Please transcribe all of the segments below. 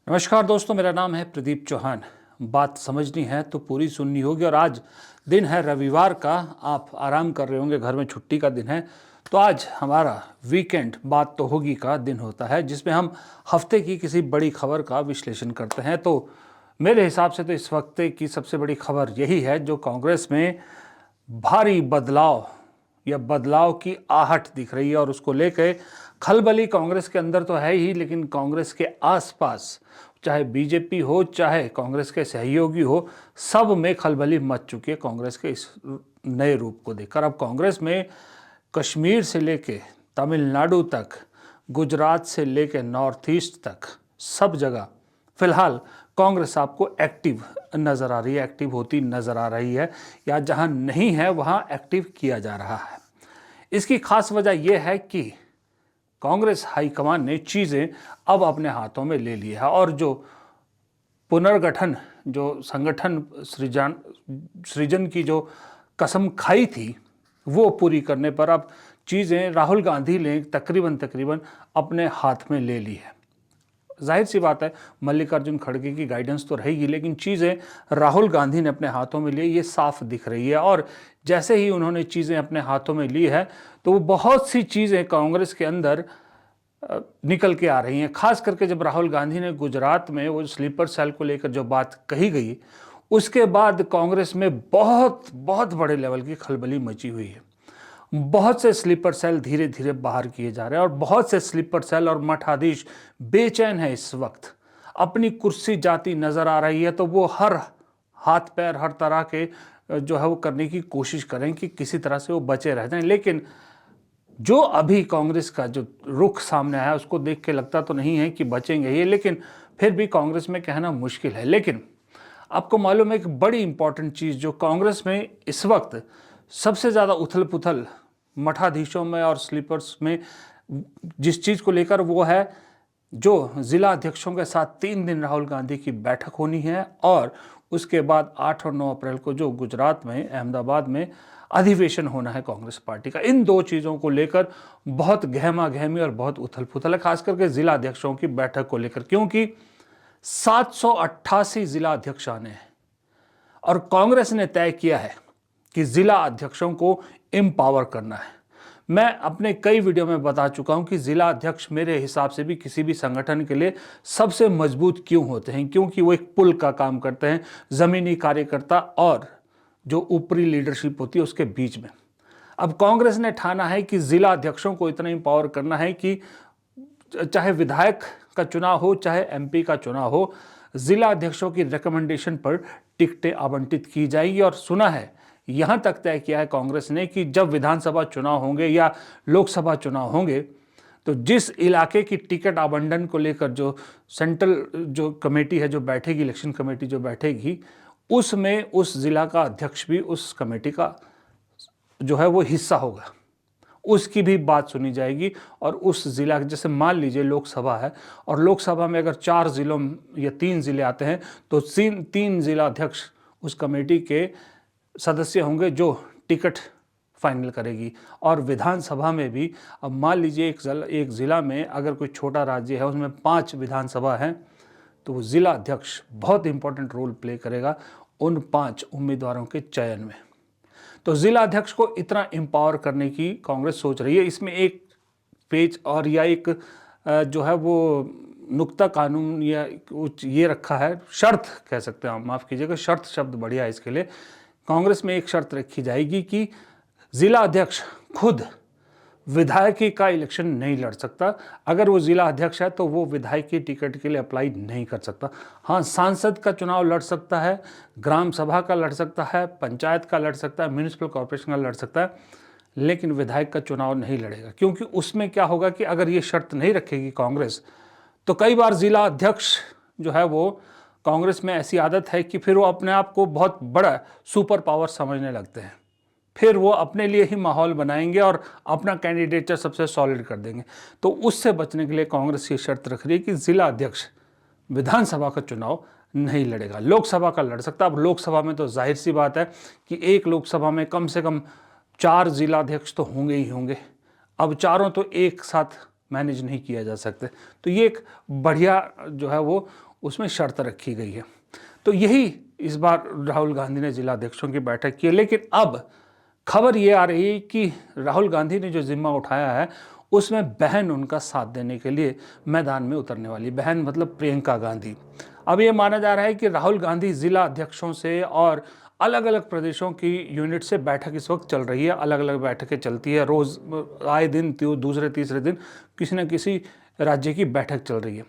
नमस्कार दोस्तों, मेरा नाम है प्रदीप चौहान। बात समझनी है तो पूरी सुननी होगी। और आज दिन है रविवार का, आप आराम कर रहे होंगे, घर में छुट्टी का दिन है। तो आज हमारा वीकेंड बात तो होगी का दिन होता है, जिसमें हम हफ्ते की किसी बड़ी खबर का विश्लेषण करते हैं। तो मेरे हिसाब से तो इस हफ्ते की सबसे बड़ी खबर यही है, जो कांग्रेस में भारी बदलाव या बदलाव की आहट दिख रही है। और उसको लेकर खलबली कांग्रेस के अंदर तो है ही, लेकिन कांग्रेस के आसपास, चाहे बीजेपी हो चाहे कांग्रेस के सहयोगी हो, सब में खलबली मच चुकी है कांग्रेस के इस नए रूप को देखकर। अब कांग्रेस में कश्मीर से लेके तमिलनाडु तक, गुजरात से लेके नॉर्थ ईस्ट तक, सब जगह फिलहाल कांग्रेस आपको एक्टिव नज़र आ रही है, एक्टिव होती नज़र आ रही है, या जहां नहीं है वहां एक्टिव किया जा रहा है। इसकी खास वजह यह है कि कांग्रेस हाईकमान ने चीज़ें अब अपने हाथों में ले ली है, और जो पुनर्गठन, जो संगठन सृजन की जो कसम खाई थी, वो पूरी करने पर अब चीज़ें राहुल गांधी ने तकरीबन अपने हाथ में ले ली है। जाहिर सी बात है, मल्लिकार्जुन खड़गे की गाइडेंस तो रहेगी, लेकिन चीज़ें राहुल गांधी ने अपने हाथों में ली, ये साफ दिख रही है। और जैसे ही उन्होंने चीज़ें अपने हाथों में ली है, तो वो बहुत सी चीज़ें कांग्रेस के अंदर निकल के आ रही हैं। खास करके जब राहुल गांधी ने गुजरात में वो स्लीपर सेल को लेकर जो बात कही गई, उसके बाद कांग्रेस में बहुत बहुत बड़े लेवल की खलबली मची हुई है। बहुत से स्लीपर सेल धीरे धीरे बाहर किए जा रहे हैं, और बहुत से स्लीपर सेल और मठाधीश बेचैन है इस वक्त, अपनी कुर्सी जाती नजर आ रही है। तो वो हर हाथ पैर, हर तरह के जो है वो करने की कोशिश करें कि किसी तरह से वो बचे रह जाएं। लेकिन जो अभी कांग्रेस का जो रुख सामने आया, उसको देख के लगता तो नहीं है कि बचेंगे ये, लेकिन फिर भी कांग्रेस में कहना मुश्किल है। लेकिन आपको मालूम है एक बड़ी इंपॉर्टेंट चीज़ जो कांग्रेस में इस वक्त सबसे ज़्यादा उथल पुथल मठाधीशों में और स्लीपर्स में जिस चीज़ को लेकर, वो है जो जिला अध्यक्षों के साथ 3 दिन राहुल गांधी की बैठक होनी है, और उसके बाद 8 और 9 अप्रैल को जो गुजरात में अहमदाबाद में अधिवेशन होना है कांग्रेस पार्टी का। इन दो चीज़ों को लेकर बहुत गहमा गहमी और बहुत उथल पुथल है, खास करके जिला अध्यक्षों की बैठक को लेकर, क्योंकि 788 जिला अध्यक्ष आने हैं, और कांग्रेस ने तय किया है कि जिला अध्यक्षों को एम्पावर करना है। मैं अपने कई वीडियो में बता चुका हूं कि जिला अध्यक्ष मेरे हिसाब से भी किसी भी संगठन के लिए सबसे मजबूत क्यों होते हैं, क्योंकि वो एक पुल का काम करते हैं जमीनी कार्यकर्ता और जो ऊपरी लीडरशिप होती है उसके बीच में। अब कांग्रेस ने ठाना है कि जिला अध्यक्षों को इतना एम्पावर करना है कि चाहे विधायक का चुनाव हो चाहे एमपी का चुनाव हो, जिला अध्यक्षों की रिकमेंडेशन पर टिकटें आवंटित की जाएगी। और सुना है, यहां तक तय किया है कांग्रेस ने कि जब विधानसभा चुनाव होंगे या लोकसभा चुनाव होंगे, तो जिस इलाके की टिकट आवंटन को लेकर जो सेंट्रल जो कमेटी है जो बैठेगी, इलेक्शन कमेटी जो बैठेगी, उसमें उस जिला का अध्यक्ष भी उस कमेटी का जो है वो हिस्सा होगा, उसकी भी बात सुनी जाएगी। और उस जिला, जैसे मान लीजिए लोकसभा है, और लोकसभा में अगर 4 जिलों या 3 जिले आते हैं, तो 3 जिला अध्यक्ष उस कमेटी के सदस्य होंगे जो टिकट फाइनल करेगी। और विधानसभा में भी, अब मान लीजिए एक ज़िला में अगर कोई छोटा राज्य है, उसमें 5 विधानसभा हैं, तो वो ज़िला अध्यक्ष बहुत इंपॉर्टेंट रोल प्ले करेगा उन 5 उम्मीदवारों के चयन में। तो ज़िला अध्यक्ष को इतना एम्पावर करने की कांग्रेस सोच रही है। इसमें एक पेज और या एक जो है वो नुक्ता कानून या कुछ ये रखा है, शर्त कह सकते हैं आप, माफ़ कीजिएगा, शर्त शब्द बढ़िया है इसके लिए। कांग्रेस में एक शर्त रखी जाएगी कि जिला अध्यक्ष खुद विधायकी का इलेक्शन नहीं लड़ सकता। अगर वो जिला अध्यक्ष है तो वो विधायकी टिकट के लिए अप्लाई नहीं कर सकता। हाँ, सांसद का चुनाव लड़ सकता है, ग्राम सभा का लड़ सकता है, पंचायत का लड़ सकता है, म्यूनिसिपल कॉर्पोरेशन का लड़ सकता है, लेकिन विधायक का चुनाव नहीं लड़ेगा। क्योंकि उसमें क्या होगा कि अगर ये शर्त नहीं रखेगी कांग्रेस, तो कई बार जिला अध्यक्ष जो है वो, कांग्रेस में ऐसी आदत है कि फिर वो अपने आप को बहुत बड़ा सुपर पावर समझने लगते हैं। फिर वो अपने लिए ही माहौल बनाएंगे और अपना कैंडिडेचर सबसे सॉलिड कर देंगे। तो उससे बचने के लिए कांग्रेस ये शर्त रख रही है कि जिला अध्यक्ष विधानसभा का चुनाव नहीं लड़ेगा, लोकसभा का लड़ सकता है। अब लोकसभा में तो जाहिर सी बात है कि एक लोकसभा में कम से कम 4 जिला अध्यक्ष तो होंगे ही होंगे। अब चारों तो एक साथ मैनेज नहीं किया जा सकते। तो ये एक बढ़िया जो है वो उसमें शर्त रखी गई है। तो यही इस बार राहुल गांधी ने जिला अध्यक्षों की बैठक की है। लेकिन अब खबर ये आ रही है कि राहुल गांधी ने जो जिम्मा उठाया है उसमें बहन उनका साथ देने के लिए मैदान में उतरने वाली, बहन मतलब प्रियंका गांधी। अब ये माना जा रहा है कि राहुल गांधी जिला अध्यक्षों से और अलग अलग प्रदेशों की यूनिट से बैठक इस वक्त चल रही है, अलग अलग बैठकें चलती है, रोज आए दिन दूसरे तीसरे दिन किसी न किसी राज्य की बैठक चल रही है।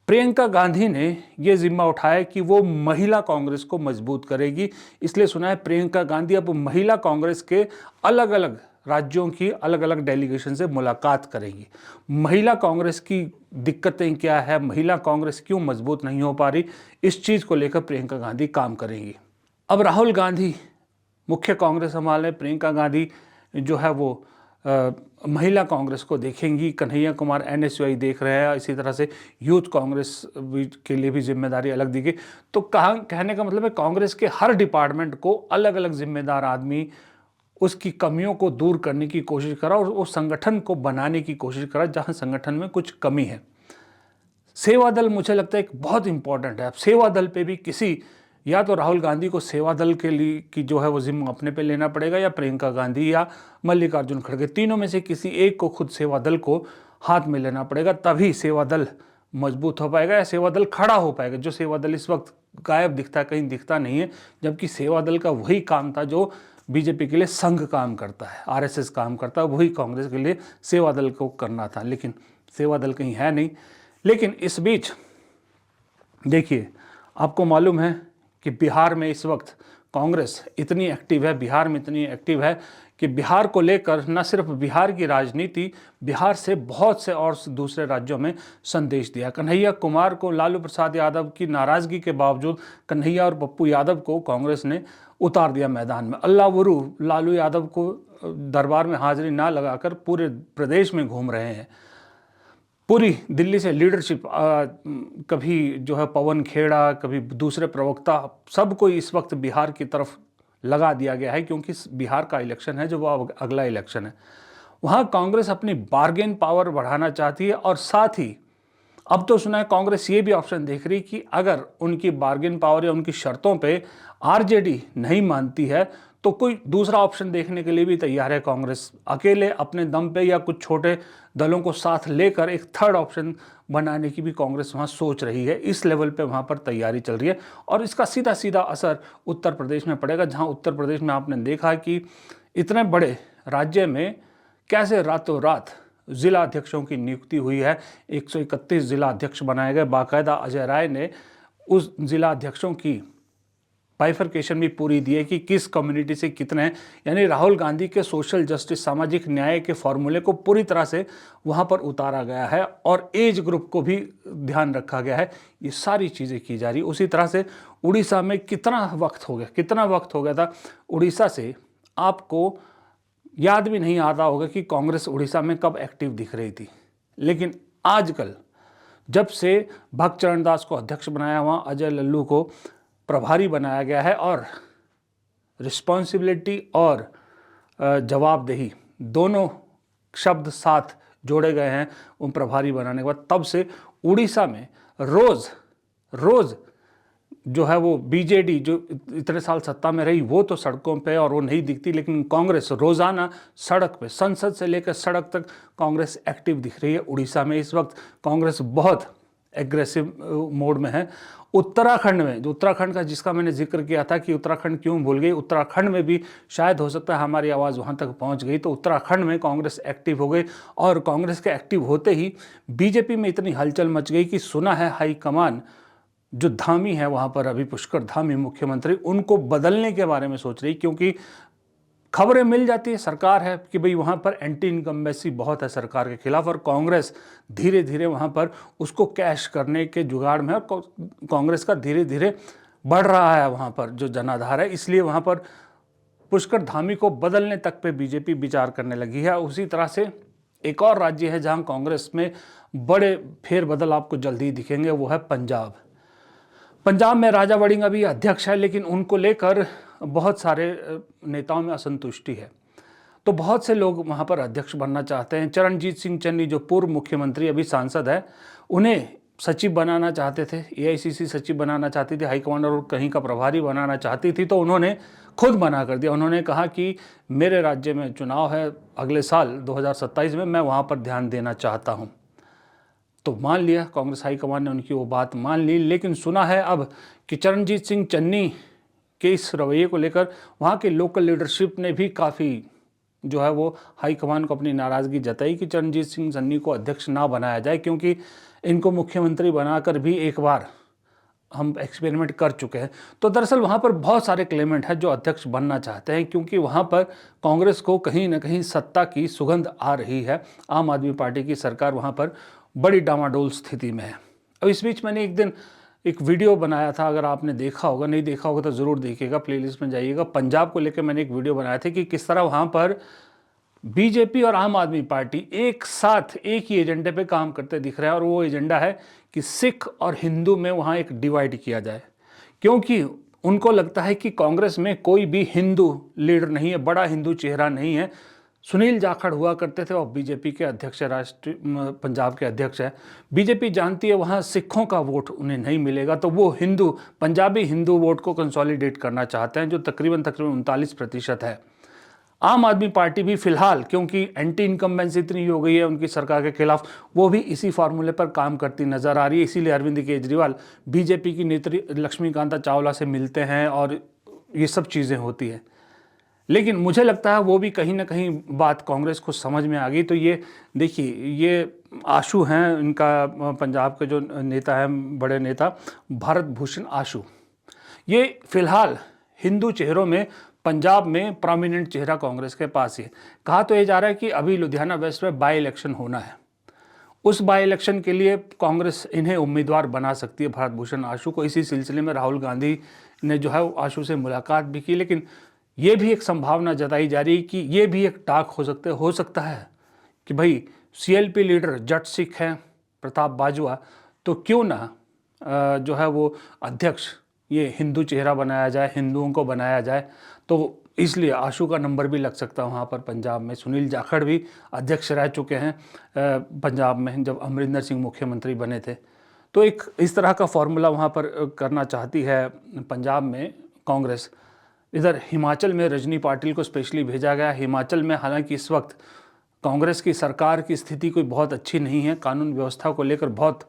प्रियंका गांधी ने यह जिम्मा उठाया कि वो महिला कांग्रेस को मजबूत करेगी, इसलिए सुना है प्रियंका गांधी अब महिला कांग्रेस के अलग अलग राज्यों की अलग अलग डेलीगेशन से मुलाकात करेगी। महिला कांग्रेस की दिक्कतें क्या है, महिला कांग्रेस क्यों मजबूत नहीं हो पा रही, इस चीज़ को लेकर प्रियंका गांधी काम करेंगी। अब राहुल गांधी मुख्य कांग्रेस संभाले, प्रियंका गांधी जो है वो महिला कांग्रेस को देखेंगी, कन्हैया कुमार NSUI देख रहे हैं, इसी तरह से यूथ कांग्रेस के लिए भी जिम्मेदारी अलग दी गई। तो कहने का मतलब है कांग्रेस के हर डिपार्टमेंट को अलग अलग जिम्मेदार आदमी उसकी कमियों को दूर करने की कोशिश करा और उस संगठन को बनाने की कोशिश करा जहां संगठन में कुछ कमी है। सेवा दल मुझे लगता है एक बहुत इंपॉर्टेंट है। अब सेवा दल पे भी किसी, या तो राहुल गांधी को सेवा दल के लिए की जो है वो जिम्मा अपने पे लेना पड़ेगा, या प्रियंका गांधी या मल्लिकार्जुन खड़गे, तीनों में से किसी एक को खुद सेवा दल को हाथ में लेना पड़ेगा, तभी सेवा दल मजबूत हो पाएगा या सेवा दल खड़ा हो पाएगा। जो सेवा दल इस वक्त गायब दिखता है, कहीं दिखता नहीं है, जबकि सेवा दल का वही काम था जो बीजेपी के लिए संघ काम करता है, RSS काम करता है, वही कांग्रेस के लिए सेवा दल को करना था, लेकिन सेवा दल कहीं है नहीं। लेकिन इस बीच देखिए, आपको मालूम है कि बिहार में इस वक्त कांग्रेस इतनी एक्टिव है, बिहार में इतनी एक्टिव है कि बिहार को लेकर न सिर्फ बिहार की राजनीति, बिहार से बहुत से और दूसरे राज्यों में संदेश दिया। कन्हैया कुमार को, लालू प्रसाद यादव की नाराजगी के बावजूद कन्हैया और पप्पू यादव को कांग्रेस ने उतार दिया मैदान में। अल्लाह लालू यादव को दरबार में हाजिरी ना लगाकर पूरे प्रदेश में घूम रहे हैं। पूरी दिल्ली से लीडरशिप, कभी जो है पवन खेड़ा, कभी दूसरे प्रवक्ता, सबको इस वक्त बिहार की तरफ लगा दिया गया है, क्योंकि बिहार का इलेक्शन है जो वो अगला इलेक्शन है। वहाँ कांग्रेस अपनी बार्गेन पावर बढ़ाना चाहती है, और साथ ही अब तो सुना है कांग्रेस ये भी ऑप्शन देख रही कि अगर उनकी बार्गेन पावर या उनकी शर्तों पे RJD नहीं मानती है तो कोई दूसरा ऑप्शन देखने के लिए भी तैयार है कांग्रेस। अकेले अपने दम पे या कुछ छोटे दलों को साथ लेकर एक थर्ड ऑप्शन बनाने की भी कांग्रेस वहाँ सोच रही है। इस लेवल पे वहाँ पर तैयारी चल रही है, और इसका सीधा सीधा असर उत्तर प्रदेश में पड़ेगा, जहाँ उत्तर प्रदेश में आपने देखा कि इतने बड़े राज्य में कैसे रातों रात जिला अध्यक्षों की नियुक्ति हुई है। 131 जिला अध्यक्ष बनाए गए। बाकायदा अजय राय ने उस जिला अध्यक्षों की बाइफर्केशन भी पूरी दी है कि किस कम्युनिटी से कितने हैं, यानी राहुल गांधी के सोशल जस्टिस, सामाजिक न्याय के फॉर्मूले को पूरी तरह से वहाँ पर उतारा गया है, और एज ग्रुप को भी ध्यान रखा गया है। ये सारी चीज़ें की जा रही। उसी तरह से उड़ीसा में कितना वक्त हो गया था उड़ीसा से, आपको याद भी नहीं आता होगा कि कांग्रेस उड़ीसा में कब एक्टिव दिख रही थी। लेकिन आजकल जब से भक्त चरण दास को अध्यक्ष बनाया, वहाँ अजय लल्लू को प्रभारी बनाया गया है, और रिस्पॉन्सिबिलिटी और जवाबदेही दोनों शब्द साथ जोड़े गए हैं उन प्रभारी बनाने के बाद, तब से उड़ीसा में रोज जो है वो BJD जो इतने साल सत्ता में रही वो तो सड़कों पे और वो नहीं दिखती, लेकिन कांग्रेस रोज़ाना सड़क पे, संसद से लेकर सड़क तक कांग्रेस एक्टिव दिख रही है। उड़ीसा में इस वक्त कांग्रेस बहुत एग्रेसिव मोड में है। उत्तराखंड में, जो उत्तराखंड का जिसका मैंने जिक्र किया था कि उत्तराखंड क्यों भूल गई, उत्तराखंड में भी शायद हो सकता है हमारी आवाज़ वहाँ तक पहुँच गई, तो उत्तराखंड में कांग्रेस एक्टिव हो गई, और कांग्रेस के एक्टिव होते ही BJP में इतनी हलचल मच गई कि सुना है हाईकमान जो धामी है वहाँ पर, अभी पुष्कर धामी मुख्यमंत्री, उनको बदलने के बारे में सोच रही, क्योंकि खबरें मिल जाती है, सरकार है कि भाई वहाँ पर एंटी इनकम्बेंसी बहुत है सरकार के खिलाफ, और कांग्रेस धीरे धीरे वहाँ पर उसको कैश करने के जुगाड़ में है, और कांग्रेस का धीरे धीरे बढ़ रहा है वहाँ पर जो जनाधार है, इसलिए वहाँ पर पुष्कर धामी को बदलने तक पे BJP विचार करने लगी है। उसी तरह से एक और राज्य है जहाँ कांग्रेस में बड़े फेरबदल आपको जल्दी दिखेंगे, वो है पंजाब। पंजाब में राजा वड़िंग अभी अध्यक्ष है, लेकिन उनको लेकर बहुत सारे नेताओं में असंतुष्टि है। तो बहुत से लोग वहाँ पर अध्यक्ष बनना चाहते हैं। चरणजीत सिंह चन्नी जो पूर्व मुख्यमंत्री अभी सांसद है, उन्हें सचिव बनाना चाहते थे, एआईसीसी सचिव बनाना चाहती थी, हाईकमांड और कहीं का प्रभारी बनाना चाहती थी, तो उन्होंने खुद मना कर दिया। उन्होंने कहा कि मेरे राज्य में चुनाव है अगले साल 2027 में, मैं वहाँ पर ध्यान देना चाहता हूँ। तो मान लिया, कांग्रेस हाईकमान ने उनकी वो बात मान ली। लेकिन सुना है अब कि चरणजीत सिंह चन्नी के इस रवैये को लेकर वहाँ की लोकल लीडरशिप ने भी काफ़ी जो है वो हाईकमान को अपनी नाराज़गी जताई कि चरणजीत सिंह चन्नी को अध्यक्ष ना बनाया जाए, क्योंकि इनको मुख्यमंत्री बनाकर भी एक बार हम एक्सपेरिमेंट कर चुके हैं। तो दरअसल वहाँ पर बहुत सारे क्लेमेंट हैं जो अध्यक्ष बनना चाहते हैं, क्योंकि वहाँ पर कांग्रेस को कहीं ना कहीं सत्ता की सुगंध आ रही है। आम आदमी पार्टी की सरकार वहाँ पर बड़ी डामाडोल स्थिति में है। अब इस बीच मैंने एक दिन एक वीडियो बनाया था, अगर आपने देखा होगा, नहीं देखा होगा तो ज़रूर देखिएगा, प्लेलिस्ट में जाइएगा। पंजाब को लेकर मैंने एक वीडियो बनाया था कि किस तरह वहाँ पर बीजेपी और आम आदमी पार्टी एक साथ एक ही एजेंडे पे काम करते दिख रहे हैं, और वो एजेंडा है कि सिख और हिंदू में वहाँ एक डिवाइड किया जाए, क्योंकि उनको लगता है कि कांग्रेस में कोई भी हिंदू लीडर नहीं है, बड़ा हिंदू चेहरा नहीं है। सुनील जाखड़ हुआ करते थे और बीजेपी के अध्यक्ष, राष्ट्रीय पंजाब के अध्यक्ष है। बीजेपी जानती है वहाँ सिखों का वोट उन्हें नहीं मिलेगा, तो वो हिंदू, पंजाबी हिंदू वोट को कंसोलिडेट करना चाहते हैं, जो तकरीबन 39% है। आम आदमी पार्टी भी फिलहाल, क्योंकि एंटी इनकम्बेंसी इतनी हो गई है उनकी सरकार के खिलाफ, वो भी इसी फार्मूले पर काम करती नजर आ रही है। इसीलिए अरविंद केजरीवाल बीजेपी की नेत्री लक्ष्मीकांता चावला से मिलते हैं और ये सब चीज़ें होती हैं। लेकिन मुझे लगता है वो भी कहीं ना कहीं बात कांग्रेस को समझ में आ गई। तो ये देखिए, ये आशू हैं, इनका पंजाब के जो नेता हैं, बड़े नेता भारत भूषण आशू, ये फिलहाल हिंदू चेहरों में पंजाब में प्रोमिनेंट चेहरा कांग्रेस के पास ही है। कहा तो ये जा रहा है कि अभी लुधियाना वेस्ट में बाई इलेक्शन होना है, उस बाई इलेक्शन के लिए कांग्रेस इन्हें उम्मीदवार बना सकती है, भारत भूषण आशू को। इसी सिलसिले में राहुल गांधी ने जो है आशू से मुलाकात भी की। लेकिन ये भी एक संभावना जताई जा रही है कि ये भी एक टाक हो सकता है कि भाई सीएलपी लीडर जट सिख हैं प्रताप बाजवा, तो क्यों ना जो है वो अध्यक्ष ये हिंदू चेहरा बनाया जाए, हिंदुओं को बनाया जाए। तो इसलिए आशू का नंबर भी लग सकता है वहाँ पर पंजाब में। सुनील जाखड़ भी अध्यक्ष रह चुके हैं पंजाब में जब अमरिंदर सिंह मुख्यमंत्री बने थे। तो एक इस तरह का फॉर्मूला वहाँ पर करना चाहती है पंजाब में कांग्रेस। इधर हिमाचल में रजनी पाटिल को स्पेशली भेजा गया। हिमाचल में हालांकि इस वक्त कांग्रेस की सरकार की स्थिति कोई बहुत अच्छी नहीं है, कानून व्यवस्था को लेकर बहुत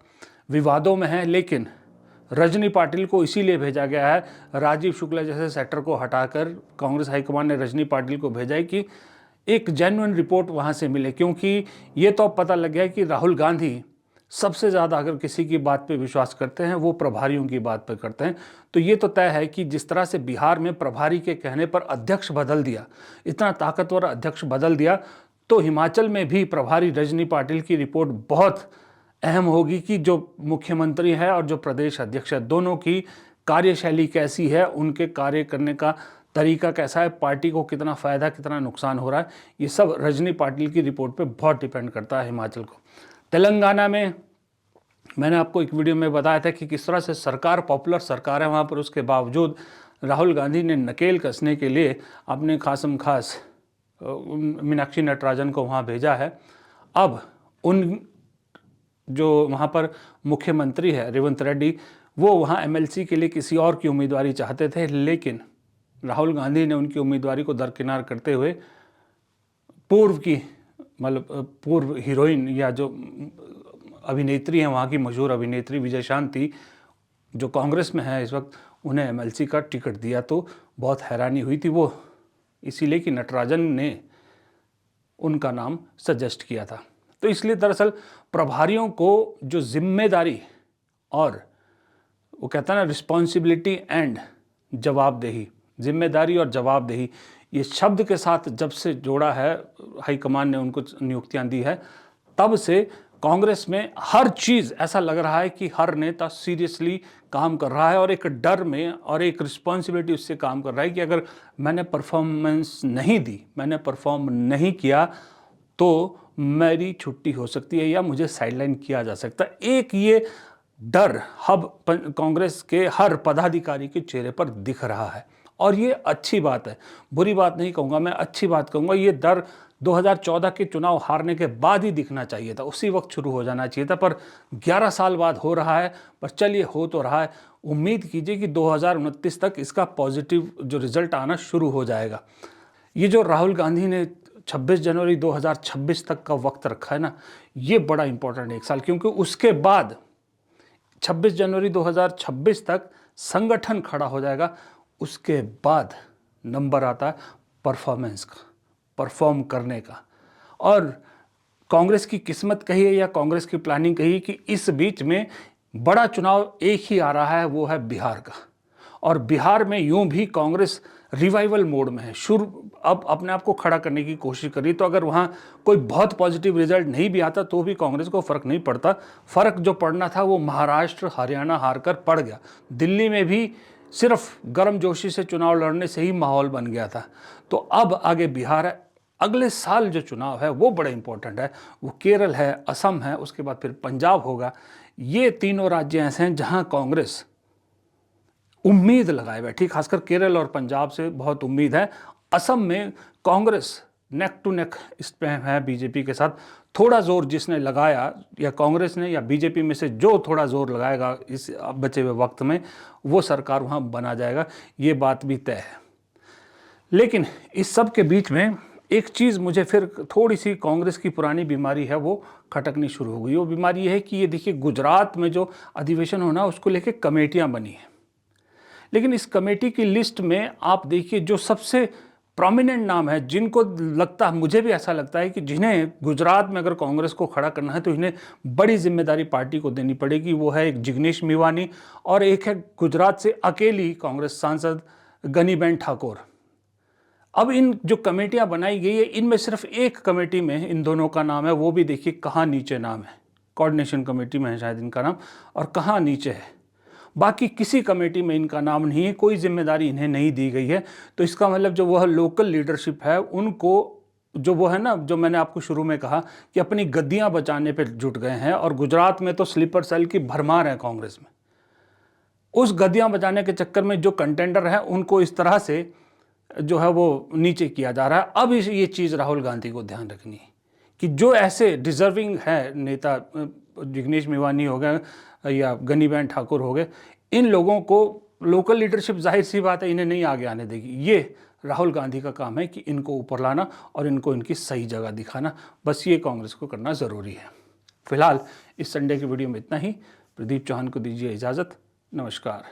विवादों में है, लेकिन रजनी पाटिल को इसीलिए भेजा गया है, राजीव शुक्ला जैसे सेक्टर को हटाकर कांग्रेस हाईकमान ने रजनी पाटिल को भेजा है कि एक जेन्युइन रिपोर्ट वहाँ से मिले। क्योंकि ये तो अब पता लग गया कि राहुल गांधी सबसे ज़्यादा अगर किसी की बात पे विश्वास करते हैं वो प्रभारियों की बात पे करते हैं। तो ये तो तय है कि जिस तरह से बिहार में प्रभारी के कहने पर अध्यक्ष बदल दिया, इतना ताकतवर अध्यक्ष बदल दिया, तो हिमाचल में भी प्रभारी रजनी पाटिल की रिपोर्ट बहुत अहम होगी कि जो मुख्यमंत्री है और जो प्रदेश अध्यक्ष है, दोनों की कार्यशैली कैसी है, उनके कार्य करने का तरीका कैसा है, पार्टी को कितना फ़ायदा कितना नुकसान हो रहा है, ये सब रजनी पाटिल की रिपोर्ट पे बहुत डिपेंड करता है हिमाचल को। तेलंगाना में मैंने आपको एक वीडियो में बताया था कि किस तरह से सरकार पॉपुलर सरकार है वहाँ पर, उसके बावजूद राहुल गांधी ने नकेल कसने के लिए अपने खासम खास मीनाक्षी नटराजन को वहाँ भेजा है। अब उन जो वहाँ पर मुख्यमंत्री है रेवंत रेड्डी, वो वहाँ एमएलसी के लिए किसी और की उम्मीदवारी चाहते थे, लेकिन राहुल गांधी ने उनकी उम्मीदवारी को दरकिनार करते हुए पूर्व हीरोइन या जो अभिनेत्री हैं वहाँ की मशहूर अभिनेत्री विजय शांति, जो कांग्रेस में है इस वक्त, उन्हें एमएलसी का टिकट दिया। तो बहुत हैरानी हुई थी वो इसीलिए कि नटराजन ने उनका नाम सजेस्ट किया था। तो इसलिए दरअसल प्रभारियों को जो जिम्मेदारी और वो कहता है ना रिस्पॉन्सिबिलिटी एंड जवाबदेही, जिम्मेदारी और जवाबदेही, ये शब्द के साथ जब से जोड़ा है हाईकमान ने उनको नियुक्तियां दी है, तब से कांग्रेस में हर चीज़ ऐसा लग रहा है कि हर नेता सीरियसली काम कर रहा है और एक डर में और एक रिस्पॉन्सिबिलिटी उससे काम कर रहा है कि अगर मैंने परफॉर्मेंस नहीं दी, मैंने परफॉर्म नहीं किया, तो मेरी छुट्टी हो सकती है या मुझे साइडलाइन किया जा सकता है। एक ये डर अब कांग्रेस के हर पदाधिकारी के चेहरे पर दिख रहा है और ये अच्छी बात है, बुरी बात नहीं कहूँगा मैं, अच्छी बात कहूँगा। ये डर 2014 के चुनाव हारने के बाद ही दिखना चाहिए था, उसी वक्त शुरू हो जाना चाहिए था, पर 11 साल बाद हो रहा है। पर चलिए, हो तो रहा है। उम्मीद कीजिए कि 2029 तक इसका पॉजिटिव जो रिजल्ट आना शुरू हो जाएगा। ये जो राहुल गांधी ने 26 जनवरी 2026 तक का वक्त रखा है ना, ये बड़ा इंपॉर्टेंट है 1 साल, क्योंकि उसके बाद 26 जनवरी 2026 तक संगठन खड़ा हो जाएगा। उसके बाद नंबर आता है परफॉर्मेंस का, परफॉर्म करने का। और कांग्रेस की किस्मत कहिए या कांग्रेस की प्लानिंग कहिए कि इस बीच में बड़ा चुनाव एक ही आ रहा है, वो है बिहार का। और बिहार में यूं भी कांग्रेस रिवाइवल मोड में है, अब अपने आप को खड़ा करने की कोशिश करी। तो अगर वहाँ कोई बहुत पॉजिटिव रिजल्ट नहीं भी आता तो भी कांग्रेस को फ़र्क नहीं पड़ता। फ़र्क जो पड़ना था वो महाराष्ट्र हरियाणा हारकर पड़ गया। दिल्ली में भी सिर्फ गर्मजोशी से चुनाव लड़ने से ही माहौल बन गया था। तो अब आगे बिहार है। अगले साल जो चुनाव है वो बड़ा इंपॉर्टेंट है। वो केरल है, असम है, उसके बाद फिर पंजाब होगा। ये तीनों राज्य ऐसे हैं जहाँ कांग्रेस उम्मीद लगाए बैठी, खासकर केरल और पंजाब से बहुत उम्मीद है। असम में कांग्रेस नेक टू नेक इस पे है बीजेपी के साथ। थोड़ा जोर जिसने लगाया, या कांग्रेस ने या बीजेपी में से जो थोड़ा जोर लगाएगा इस बचे हुए वक्त में, वो सरकार वहाँ बना जाएगा, ये बात भी तय है। लेकिन इस सब के बीच में एक चीज़ मुझे फिर थोड़ी सी कांग्रेस की पुरानी बीमारी है वो खटकनी शुरू हो गई। वो बीमारी ये है कि ये देखिए, गुजरात में जो अधिवेशन होना उसको लेके कमेटियाँ बनी हैं, लेकिन इस कमेटी की लिस्ट में आप देखिए जो सबसे प्रोमिनेंट नाम है, जिनको लगता है, मुझे भी ऐसा लगता है कि जिन्हें गुजरात में अगर कांग्रेस को खड़ा करना है तो इन्हें बड़ी जिम्मेदारी पार्टी को देनी पड़ेगी। वो है एक जिग्नेश मेवानी और एक है गुजरात से अकेली कांग्रेस सांसद गनीबेन ठाकुर। अब इन जो कमेटियां बनाई गई है, इनमें सिर्फ एक कमेटी में इन दोनों का नाम है, वो भी देखिए कहाँ नीचे नाम है, कोऑर्डिनेशन कमेटी में है शायद इनका नाम, और कहाँ नीचे है। बाकी किसी कमेटी में इनका नाम नहीं है, कोई जिम्मेदारी इन्हें नहीं दी गई है। तो इसका मतलब जो वह लोकल लीडरशिप है, उनको जो वो है ना, जो मैंने आपको शुरू में कहा कि अपनी गद्दियां बचाने पे जुट गए हैं, और गुजरात में तो स्लीपर सेल की भरमार है कांग्रेस में। उस गद्दियां बचाने के चक्कर में जो कंटेंडर है उनको इस तरह से जो है वो नीचे किया जा रहा है। अब ये चीज़ राहुल गांधी को ध्यान रखनी है कि जो ऐसे डिजर्विंग है नेता, जिग्नेश मेवानी हो गए या गनीबेन ठाकुर हो गए, इन लोगों को लोकल लीडरशिप जाहिर सी बात है इन्हें नहीं आगे आने देगी। ये राहुल गांधी का काम है कि इनको ऊपर लाना और इनको इनकी सही जगह दिखाना। बस ये कांग्रेस को करना ज़रूरी है। फिलहाल इस संडे की वीडियो में इतना ही। प्रदीप चौहान को दीजिए इजाज़त। नमस्कार।